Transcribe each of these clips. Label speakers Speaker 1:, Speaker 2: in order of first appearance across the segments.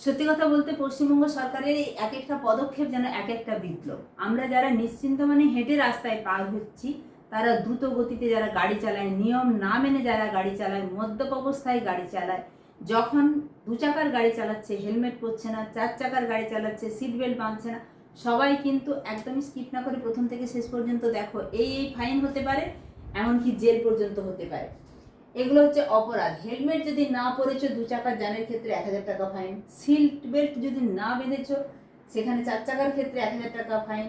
Speaker 1: সত্যি কথা বলতে পশ্চিমবঙ্গ সরকারের এই এক একটা পদক্ষেপ যেন এক একটা বিপ্লব। আমরা যারা নিশ্চিন্ত মানে হেঁটে রাস্তায় পার হচ্ছি, তারা দ্রুত গতিতে যারা গাড়ি চালায়, নিয়ম না মেনে যারা গাড়ি চালায়, মদ্যপ অবস্থায় গাড়ি চালায়, যখন 2 চাকার গাড়ি চালাচ্ছে হেলমেট পরছে না, 4 চাকার গাড়ি চালাচ্ছে সিট বেল্ট বাঁধছে না, সবাই কিন্তু একদমই স্কিপ না করে প্রথম থেকে শেষ পর্যন্ত দেখো এই ফাইন হতে পারে, এমনকি জেল পর্যন্ত হতে পারে। এগুলো হচ্ছে অপরাধ। হেলমেট যদি না পরেছো 2 চাকার যানের ক্ষেত্রে 1000 টাকা ফাইন। সিট বেল্ট যদি না বেঁধেছো সেখানে 4 চাকার ক্ষেত্রে 1000 টাকা ফাইন।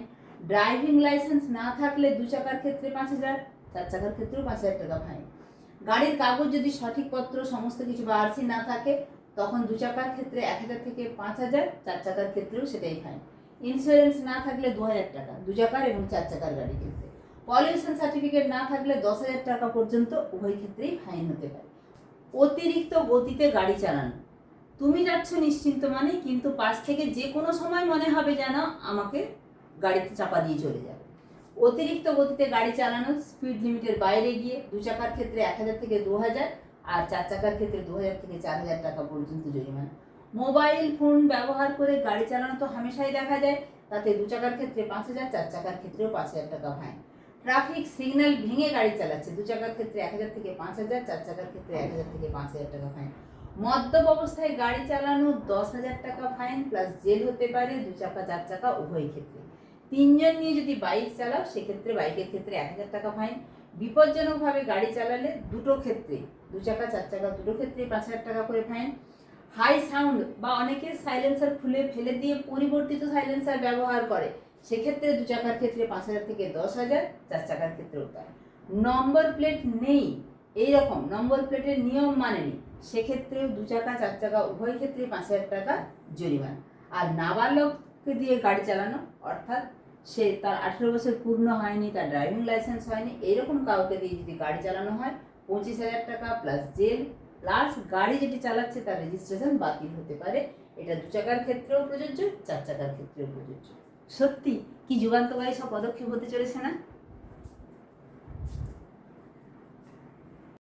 Speaker 1: ড্রাইভিং লাইসেন্স না থাকলে 2 চাকার ক্ষেত্রে 5000, 4 চাকার ক্ষেত্রেও 5000 টাকা ফাইন। গাড়ির কাগজ যদি সঠিক পত্র সমস্ত কিছু বা আরসি না থাকে তখন 2 চাকার ক্ষেত্রে 1000 থেকে 5000, 4 চাকার ক্ষেত্রেও সেটাই ফাইন। ইন্স্যুরেন্স না থাকলে 2000 টাকা 2 চাকার এবং 4 চাকার গাড়ির ক্ষেত্রে। পলিউশন সার্টিফিকেট না থাকলে 10,000 টাকা পর্যন্ত উভয় ক্ষেত্রেই ফাইন হতে পারে। অতিরিক্ত গতিতে গাড়ি চালানো, তুমি যাচ্ছ নিশ্চিন্ত মানে, কিন্তু পাশ থেকে যে কোনো সময় মনে হবে যেন আমাকে গাড়িতে চাপা দিয়ে চলে যাবে। অতিরিক্ত গতিতে গাড়ি চালানো, স্পিড লিমিটের বাইরে গিয়ে 2 চাকার ক্ষেত্রে 1000 থেকে 2000, আর 4 চাকার ক্ষেত্রে 2000 থেকে 4000 টাকা পর্যন্ত জরিমানা। মোবাইল ফোন ব্যবহার করে গাড়ি চালানো তো হামেশাই দেখা যায়, তাতে 2 চাকার ক্ষেত্রে 5000, 4 চাকার ক্ষেত্রেও 5000 টাকা ফাইন। ট্রাফিক সিগন্যাল ভেঙে গাড়ি চালাচ্ছে, 2 চাকার ক্ষেত্রে 1000 থেকে 5000, 4 চাকার ক্ষেত্রে 1000 থেকে 5000 টাকা ফাইন। মদ্যপ অবস্থায় গাড়ি চালানো 10,000 টাকা ফাইন প্লাস জেল হতে পারে 2 চাকা 4 চাকা উভয় ক্ষেত্রে। 3জন নিয়ে যদি বাইক চালাও সেক্ষেত্রে বাইকের ক্ষেত্রে 1000 টাকা ফাইন। বিপজ্জনকভাবে গাড়ি চালালে দুটো ক্ষেত্রে 2 চাকা 4 চাকা দুটো ক্ষেত্রে 5000 টাকা করে ফাইন। হাই সাউন্ড বা অনেকে সাইলেন্সার খুলে ফেলে দিয়ে পরিবর্তিত সাইলেন্সার ব্যবহার করে, সেক্ষেত্রে 2 চাকার ক্ষেত্রে 5000 থেকে 10,000, 4 চাকার ক্ষেত্রেও তাই। নম্বর প্লেট নেই, এইরকম নম্বর প্লেটের নিয়ম মানেনি, সেক্ষেত্রেও 2 চাকা 4 চাকা উভয় ক্ষেত্রে 5000 টাকা জরিমানা। আর নাবালককে দিয়ে গাড়ি চালানো, অর্থাৎ সে তার 18 বছর পূর্ণ হয়নি, তার ড্রাইভিং লাইসেন্স হয়নি, এইরকম কাউকে দিয়ে যদি গাড়ি চালানো হয় 25,000 টাকা প্লাস জেল প্লাস গাড়ি যেটি চালাচ্ছে তার রেজিস্ট্রেশন বাতিল হতে পারে। এটা 2 চাকার ক্ষেত্রেও প্রযোজ্য, 4 চাকার ক্ষেত্রেও প্রযোজ্য। সত্যি কি যুগান্তকারী সব পদক্ষেপ হতে চলেছে না?